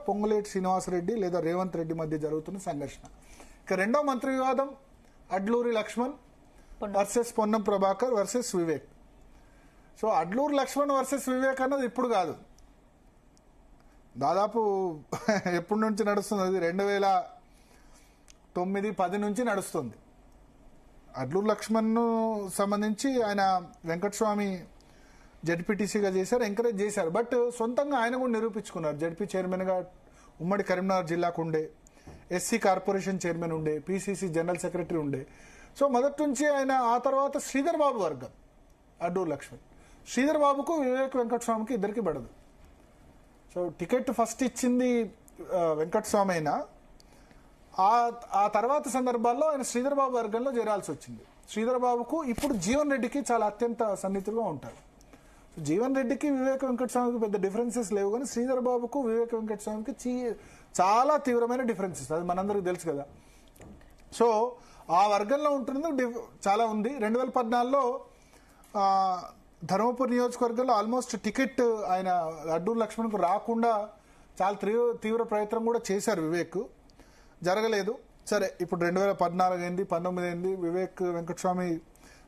పొంగులేటి శ్రీనివాసరెడ్డి లేదా రేవంత్ రెడ్డి మధ్య జరుగుతున్న సంఘర్షణ. ఇక రెండో మంత్రి వివాదం Adluri Laxman versus Ponnam Prabhakar versus Vivek. So Adluri Laxman versus Vivek అన్నది ఇప్పుడు కాదు, దాదాపు ఎప్పటి నుంచి నడుస్తుంది, అది 2009-10 నుంచి నడుస్తుంది. అడ్లూరు లక్ష్మణ్ సంబంధించి ఆయన వెంకటస్వామి జడ్పీటీసీగా చేశారు, ఎంకరేజ్ చేశారు. బట్ సొంతంగా ఆయన కూడా నిరూపించుకున్నారు. జడ్పీ చైర్మన్గా ఉమ్మడి కరీంనగర్ జిల్లాకు ఉండే, ఎస్సీ కార్పొరేషన్ చైర్మన్ ఉండే, పీసీసీ జనరల్ సెక్రటరీ ఉండే. సో మొదటి నుంచి ఆయన, ఆ తర్వాత శ్రీధర్ బాబు వర్గం అడ్లూరు లక్ష్మణ్. శ్రీధర్ బాబుకు వివేక్ వెంకటస్వామికి ఇద్దరికి పడదు. సో టికెట్ ఫస్ట్ ఇచ్చింది వెంకటస్వామి అయినా ఆ తర్వాత సందర్భాల్లో ఆయన శ్రీధర్ బాబు వర్గంలో చేరాల్సి వచ్చింది. శ్రీధర్ బాబుకు ఇప్పుడు జీవన్ రెడ్డికి చాలా అత్యంత సన్నిహితులుగా ఉంటారు. జీవన్ రెడ్డికి వివేక్ వెంకటస్వామికి పెద్ద డిఫరెన్సెస్ లేవు, కానీ శ్రీధర్ బాబుకు వివేక్ వెంకటస్వామికి చాలా తీవ్రమైన డిఫరెన్సెస్, అది మనందరికీ తెలుసు కదా. సో ఆ వర్గంలో ఉంటున్నది చాలా ఉంది. 2014లో ధర్మపురి నియోజకవర్గంలో ఆల్మోస్ట్ టికెట్ ఆయన అడ్లూరు లక్ష్మణ్కు రాకుండా చాలా తీవ్ర ప్రయత్నం కూడా చేశారు వివేక్, జరగలేదు. సరే, ఇప్పుడు 2014 అయింది, 19 అయింది. వివేక్ వెంకటస్వామి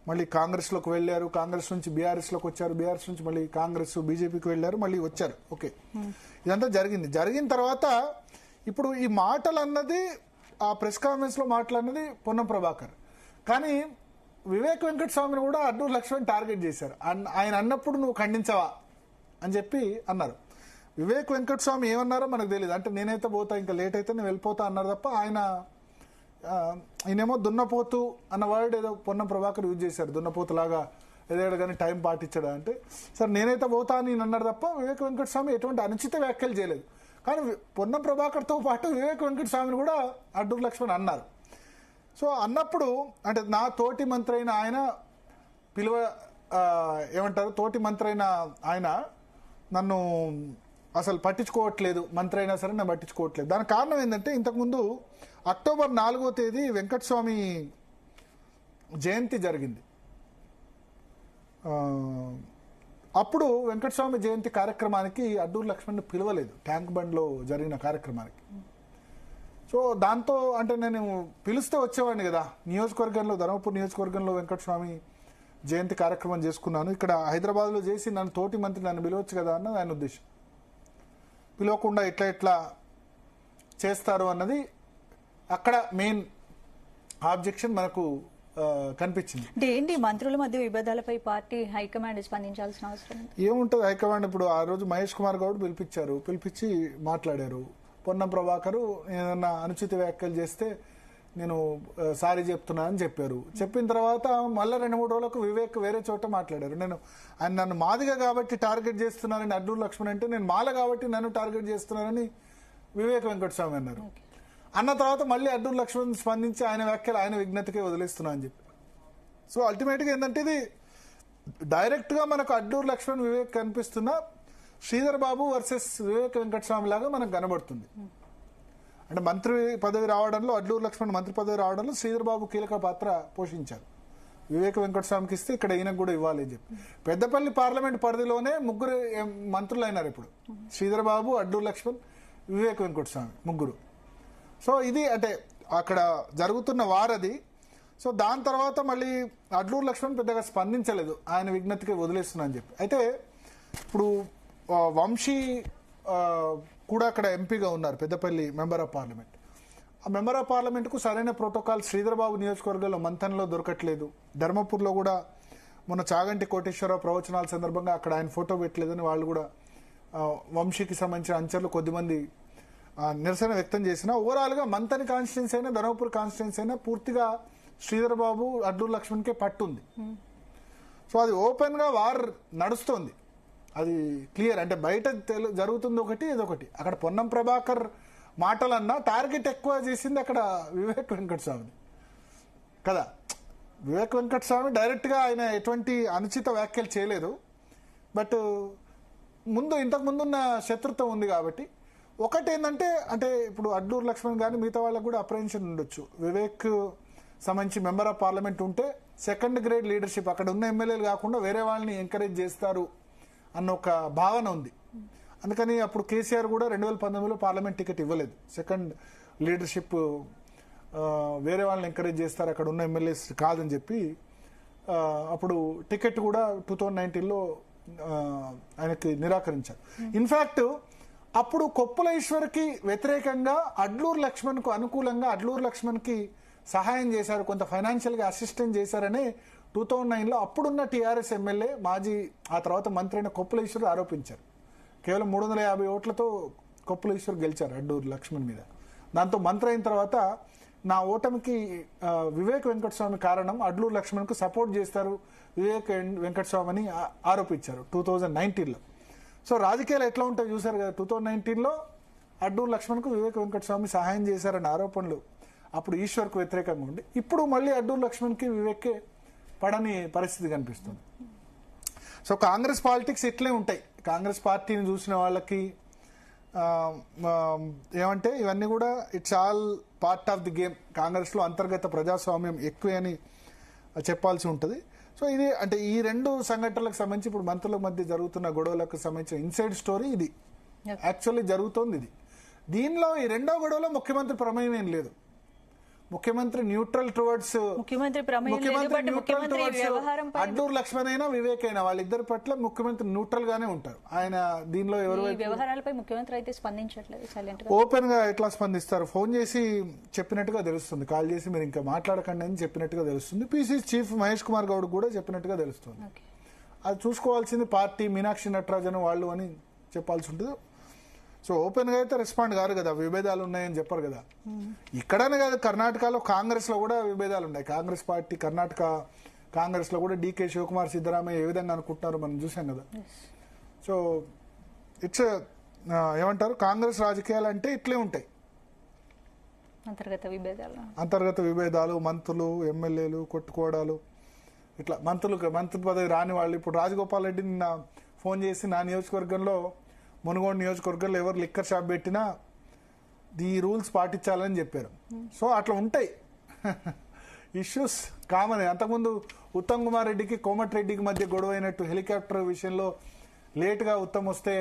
మళ్ళీ కాంగ్రెస్లోకి వెళ్ళారు, కాంగ్రెస్ నుంచి బీఆర్ఎస్లోకి వచ్చారు, బీఆర్ఎస్ నుంచి మళ్ళీ కాంగ్రెస్ బీజేపీకి వెళ్ళారు, మళ్ళీ వచ్చారు. ఓకే, ఇదంతా జరిగిన తర్వాత ఇప్పుడు ఈ మాటలు అన్నది, ఆ ప్రెస్ కాన్ఫరెన్స్లో మాటలన్నది పొన్నం ప్రభాకర్. కానీ వివేక్ వెంకటస్వామిని కూడా అడ్లూరు లక్ష్మణ్ టార్గెట్ చేశారు. ఆయన అన్నప్పుడు నువ్వు ఖండించవా అని చెప్పి అన్నారు. వివేక్ వెంకటస్వామి ఏమన్నారో మనకు తెలియదు. అంటే నేనైతే పోతా, ఇంకా లేట్ అయితే నేను వెళ్ళిపోతా అన్నారు తప్ప, ఆయనేమో దున్నపోతు అన్న వర్డ్ ఏదో పొన్నం ప్రభాకర్ యూజ్ చేశారు. దున్నపోతులాగా ఏదో కానీ టైం పాటించాడు అంటే, సరే నేనైతే పోతా అని అన్నారు తప్ప వివేక్ వెంకటస్వామి ఎటువంటి అనుచిత వ్యాఖ్యలు చేయలేదు. కానీ పొన్నం ప్రభాకర్తో పాటు వివేక్ వెంకటస్వామిని కూడా అడ్లూరు లక్ష్మణ్ అన్నారు. సో అన్నప్పుడు అంటే నా తోటి మంత్రి అయిన ఆయన ఏమంటారు, తోటి మంత్రి అయిన ఆయన నన్ను అసలు పట్టించుకోవట్లేదు, మంత్రి అయినా సరే నేను పట్టించుకోవట్లేదు. దానికి కారణం ఏంటంటే, ఇంతకుముందు అక్టోబర్ 4వ తేదీ వెంకటస్వామి జయంతి జరిగింది. అప్పుడు వెంకటస్వామి జయంతి కార్యక్రమానికి అడ్లూరు లక్ష్మణ్ని పిలవలేదు, ట్యాంక్ బండ్లో జరిగిన కార్యక్రమానికి. సో దాంతో అంటే నేను పిలిస్తే వచ్చేవాడిని కదా, నియోజకవర్గంలో ధర్మపురి నియోజకవర్గంలో వెంకటస్వామి జయంతి కార్యక్రమం చేసుకున్నాను. ఇక్కడ హైదరాబాద్లో చేసి నన్ను తోటి మంత్రి నన్ను పిలవచ్చు కదా అన్నది ఆయన ఉద్దేశం. పిలవకుండా ఎట్లా చేస్తారు అన్నది అక్కడ మెయిన్ ఆబ్జెక్షన్ మనకు కనిపించింది. ఏంటి మంత్రుల మధ్య విభేదాలపై పార్టీ హైకమాండ్ స్పందించాల్సిన అవసరం ఏముంటుంది? హైకమాండ్ ఇప్పుడు ఆ రోజు మహేష్ కుమార్ గౌడ్ పిలిపించి మాట్లాడారు. పొన్నం ప్రభాకర్ ఏదన్నా అనుచిత వ్యాఖ్యలు చేస్తే నేను సారీ చెప్తున్నా అని చెప్పారు. చెప్పిన తర్వాత మళ్ళీ 2-3 రోజులకు వివేక్ వేరే చోట మాట్లాడారు. ఆయన నన్ను మాదిగా కాబట్టి టార్గెట్ చేస్తున్నారని అడ్లూరు లక్ష్మణ్ అంటే, నేను మాల కాబట్టి నన్ను టార్గెట్ చేస్తున్నారని వివేక్ వెంకటస్వామి అన్నారు. అన్న తర్వాత మళ్ళీ అడ్లూరు లక్ష్మణ్ స్పందించి ఆయన వ్యాఖ్యలు ఆయన విజ్ఞతకే వదిలేస్తున్నా అని చెప్పి. సో అల్టిమేట్గా ఏంటంటే, ఇది డైరెక్ట్గా మనకు అడ్లూరు లక్ష్మణ్ వివేక్ కనిపిస్తున్న శ్రీధర్ బాబు వర్సెస్ వివేక్ వెంకటస్వామి లాగా మనకు కనబడుతుంది. అంటే మంత్రి పదవి రావడంలో, అడ్లూరు లక్ష్మణ్ మంత్రి పదవి రావడంలో శ్రీధర్ బాబు కీలక పాత్ర పోషించారు. వివేక్ వెంకటస్వామికి ఇస్తే ఇక్కడ ఈయనకు కూడా ఇవ్వాలి అని చెప్పి. పెద్దపల్లి పార్లమెంట్ పరిధిలోనే 3 మంత్రులు అయినారు ఇప్పుడు, శ్రీధర్ బాబు, అడ్లూరు లక్ష్మణ్, వివేక్ వెంకటస్వామి, 3. సో ఇది అంటే అక్కడ జరుగుతున్న వారది. సో దాని తర్వాత మళ్ళీ అడ్లూరు లక్ష్మణ్ పెద్దగా స్పందించలేదు, ఆయన విజ్ఞతకి వదిలేస్తున్నా అని చెప్పి. అయితే ఇప్పుడు వంశీ కూడా అక్కడ ఎంపీగా ఉన్నారు, పెద్దపల్లి మెంబర్ ఆఫ్ పార్లమెంట్. ఆ మెంబర్ ఆఫ్ పార్లమెంట్కు సరైన ప్రోటోకాల్ శ్రీధర్ బాబు నియోజకవర్గంలో మంథన్లో దొరకట్లేదు. ధర్మపూర్లో కూడా మొన్న చాగంటి కోటేశ్వరరావు ప్రవచనాల సందర్భంగా అక్కడ ఆయన ఫోటో పెట్టలేదని వాళ్ళు కూడా వంశీకి సంబంధించిన అంచర్లు కొద్దిమంది నిరసన వ్యక్తం చేసిన. ఓవరాల్గా మంథని కాన్స్టిట్యున్సీ అయినా ధర్మపూర్ కాన్స్టిట్యున్సీ అయినా పూర్తిగా శ్రీధర్ బాబు అడ్లూరు లక్ష్మణ్కే పట్టుంది. సో అది ఓపెన్గా వార్ నడుస్తోంది, అది క్లియర్. అంటే బయట జరుగుతుంది ఒకటి, ఇదొకటి. అక్కడ పొన్నం ప్రభాకర్ మాటలన్నా టార్గెట్ ఎక్కువ చేసింది అక్కడ వివేక్ వెంకటస్వామిని కదా. వివేక్ వెంకటస్వామి డైరెక్ట్గా ఆయన ఎటువంటి అనుచిత వ్యాఖ్యలు చేయలేదు, బట్ ఇంతకు ముందున్న శత్రుత్వం ఉంది కాబట్టి. ఒకటి ఏంటంటే, అంటే ఇప్పుడు అడ్లూరు లక్ష్మణ్ కానీ మిగతా వాళ్ళకు కూడా అప్రహెన్షన్ ఉండొచ్చు. వివేక్ సంబంధించి మెంబర్ ఆఫ్ పార్లమెంట్ ఉంటే సెకండ్ గ్రేడ్ లీడర్షిప్, అక్కడ ఉన్న ఎమ్మెల్యేలు కాకుండా వేరే వాళ్ళని ఎంకరేజ్ చేస్తారు అన్న ఒక భావన ఉంది. అందుకని అప్పుడు కేసీఆర్ కూడా 2019లో పార్లమెంట్ టికెట్ ఇవ్వలేదు. సెకండ్ లీడర్షిప్ వేరే వాళ్ళని ఎంకరేజ్ చేస్తారు, అక్కడ ఉన్న ఎమ్మెల్యేస్ కాదని చెప్పి అప్పుడు టికెట్ కూడా 2019లో ఆయనకి నిరాకరించారు. ఇన్ఫాక్ట్ అప్పుడు కొప్పుల ఈశ్వర్కి వ్యతిరేకంగా అడ్లూరు లక్ష్మణ్కు అనుకూలంగా అడ్లూరు లక్ష్మణ్కి సహాయం చేశారు, కొంత ఫైనాన్షియల్గా అసిస్టెంట్ చేశారని 2009లో అప్పుడున్న టీఆర్ఎస్ ఎమ్మెల్యే మాజీ ఆ తర్వాత మంత్రి అయిన కొప్పుల ఈశ్వర్ ఆరోపించారు. కేవలం 350 ఓట్లతో కొప్పుల ఈశ్వర్ గెలిచారు అడ్లూరు లక్ష్మణ్ మీద. దాంతో మంత్రి అయిన తర్వాత నా ఓటమికి వివేక్ వెంకటస్వామి కారణం, అడ్లూరు లక్ష్మణ్కు సపోర్ట్ చేస్తారు వివేక్ వెంకటస్వామి అని ఆరోపించారు 2019లో. సో రాజకీయాలు ఎట్లా ఉంటాయో చూసారు కదా. 2019లో అడ్లూరు లక్ష్మణ్కు వివేక్ వెంకటస్వామి సహాయం చేశారన్న ఆరోపణలు అప్పుడు ఈశ్వర్కు వ్యతిరేకంగా ఉండి, ఇప్పుడు మళ్ళీ అడ్లూరు లక్ష్మణ్కి వివేక్కే పడని పరిస్థితి కనిపిస్తుంది. సో కాంగ్రెస్ పాలిటిక్స్ ఇట్లే ఉంటాయి. కాంగ్రెస్ పార్టీని చూసిన వాళ్ళకి ఏమంటే ఇవన్నీ కూడా it's all part of the game. కాంగ్రెస్లో అంతర్గత ప్రజాస్వామ్యం ఎక్కువే అని చెప్పాల్సి ఉంటుంది. సో ఇది అంటే ఈ రెండు సంఘటనలకు సంబంధించి ఇప్పుడు మంత్రుల మధ్య జరుగుతున్న గొడవలకు సంబంధించిన ఇన్సైడ్ స్టోరీ ఇది. యాక్చువల్లీ జరుగుతోంది ఇది. దీనిలో ఈ రెండో గొడవలో ముఖ్యమంత్రి ప్రమేయం ఏం లేదు. ముఖ్యమంత్రి న్యూట్రల్ టువర్డ్స్ అడ్లూరు లక్ష్మణ్ అయినా వివేక్ అయినా వాళ్ళిద్దరి పట్ల ముఖ్యమంత్రి న్యూట్రల్ గానే ఉంటారు. ఆయన దీనిలో ఎవరు వ్యవహారాలపై ముఖ్యమంత్రి అయితే స్పందించట్లేదు. ఓపెన్ గా ఎట్లా స్పందిస్తారు? ఫోన్ చేసి చెప్పినట్టుగా తెలుస్తుంది, కాల్ చేసి మీరు ఇంకా మాట్లాడకండి అని చెప్పినట్టుగా తెలుస్తుంది. పిసిసి చీఫ్ మహేష్ కుమార్ గౌడ్ కూడా చెప్పినట్టుగా తెలుస్తుంది. అది చూసుకోవాల్సింది పార్టీ, మీనాక్షి నటరాజన్ వాళ్ళు అని చెప్పాల్సి ఉంటుంది. సో ఓపెన్ గా అయితే రెస్పాండ్ కారు కదా, విభేదాలు ఉన్నాయని చెప్పరు కదా. ఇక్కడనే కాదు, కర్ణాటకలో కాంగ్రెస్ లో కూడా విభేదాలు ఉన్నాయి. కాంగ్రెస్ పార్టీ కర్ణాటక కాంగ్రెస్ లో కూడా డీకే శివకుమార్, సిద్ధరామయ్య ఏ విధంగా అనుకుంటున్నారు మనం చూసాం కదా. సో ఇట్స్ ఏమంటారు, కాంగ్రెస్ రాజకీయాలు అంటే ఇట్లే ఉంటాయి. అంతర్గత విభేదాలు, మంత్రులు ఎమ్మెల్యేలు కొట్టుకోవడాలు, ఇట్లా మంత్రి పదవి రాని వాళ్ళు. ఇప్పుడు రాజగోపాల్ రెడ్డి నిన్న ఫోన్ చేసి నా నియోజకవర్గంలో, మునుగోడు నియోజకవర్గంలో ఎవరు లిక్కర్ షాప్ పెట్టినా ఈ రూల్స్ పాటించాలని చెప్పారు. సో అట్లా ఉంటాయి ఇష్యూస్, కామన్. అంతకుముందు ఉత్తమ్ కుమార్ రెడ్డికి కోమటిరెడ్డికి మధ్య గొడవ అయినట్టు హెలికాప్టర్ విషయంలో లేటుగా ఉత్తమ్ వస్తే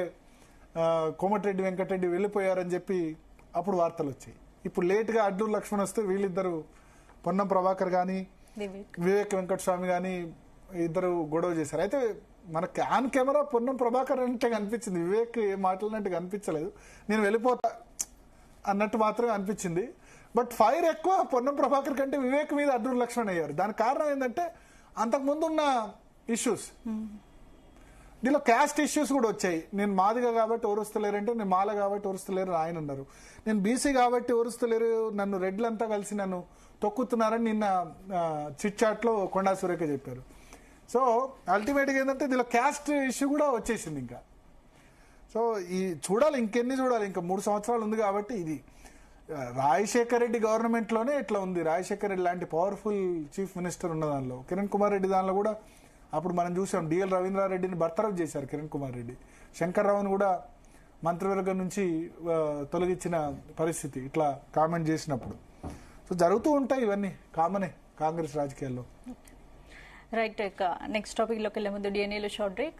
కోమటిరెడ్డి వెంకటరెడ్డి వెళ్ళిపోయారని చెప్పి అప్పుడు వార్తలు వచ్చాయి. ఇప్పుడు లేటుగా అడ్లూరు లక్ష్మణ్ వస్తే వీళ్ళిద్దరు, పొన్నం ప్రభాకర్ కానీ వివేక్ వెంకటస్వామి కానీ ఇద్దరు గొడవ చేశారు. అయితే మనకి ఆన్ కెమెరా పొన్నం ప్రభాకర్ అంటే కనిపించింది, వివేక్ ఏం మాట్లాడినట్టు కనిపించలేదు. నేను వెళ్ళిపోతా అన్నట్టు మాత్రమే అనిపించింది. బట్ ఫైర్ ఎక్కువ పొన్నం ప్రభాకర్ కంటే వివేక్ మీద అడ్లూరు లక్ష్మణ్ అయ్యారు. దానికి కారణం ఏంటంటే అంతకుముందు ఉన్న ఇష్యూస్. దీనిలో క్యాస్ట్ ఇష్యూస్ కూడా వచ్చాయి. నేను మాదిగా కాబట్టి ఓరుస్తలేరంటే, నేను మాల కాబట్టి ఓరుస్తలేరు ఆయన ఉన్నారు. నేను బీసీ కాబట్టి ఓరుస్తలేరు, నన్ను రెడ్లంతా కలిసి నన్ను తొక్కుతున్నారని నిన్న చిట్ చాట్ లో కొండా సురేఖ చెప్పారు. సో అల్టిమేట్గా ఏంటంటే దీనిలో క్యాస్ట్ ఇష్యూ కూడా వచ్చేసింది ఇంకా. సో ఈ చూడాలి, ఇంకెన్ని చూడాలి, ఇంకా 3 సంవత్సరాలు ఉంది కాబట్టి. ఇది రాజశేఖర్ రెడ్డి గవర్నమెంట్లోనే ఇట్లా ఉంది. రాజశేఖర్ రెడ్డి లాంటి పవర్ఫుల్ చీఫ్ మినిస్టర్ ఉన్న దానిలో, కిరణ్ కుమార్ రెడ్డి దానిలో కూడా అప్పుడు మనం చూసాం, డిఎల్ రవీంద్రారెడ్డిని బర్తరఫ్ చేశారు కిరణ్ కుమార్ రెడ్డి. శంకర్రావును కూడా మంత్రివర్గం నుంచి తొలగించిన పరిస్థితి ఇట్లా కామెంట్ చేసినప్పుడు. సో జరుగుతూ ఉంటాయి ఇవన్నీ, కామనే కాంగ్రెస్ రాజకీయాల్లో. రైట్. నెక్స్ట్ టాపిక్ లోకి వెళ్ళే ముందు డిఎన్ఏలో షార్ట్ బ్రేక్.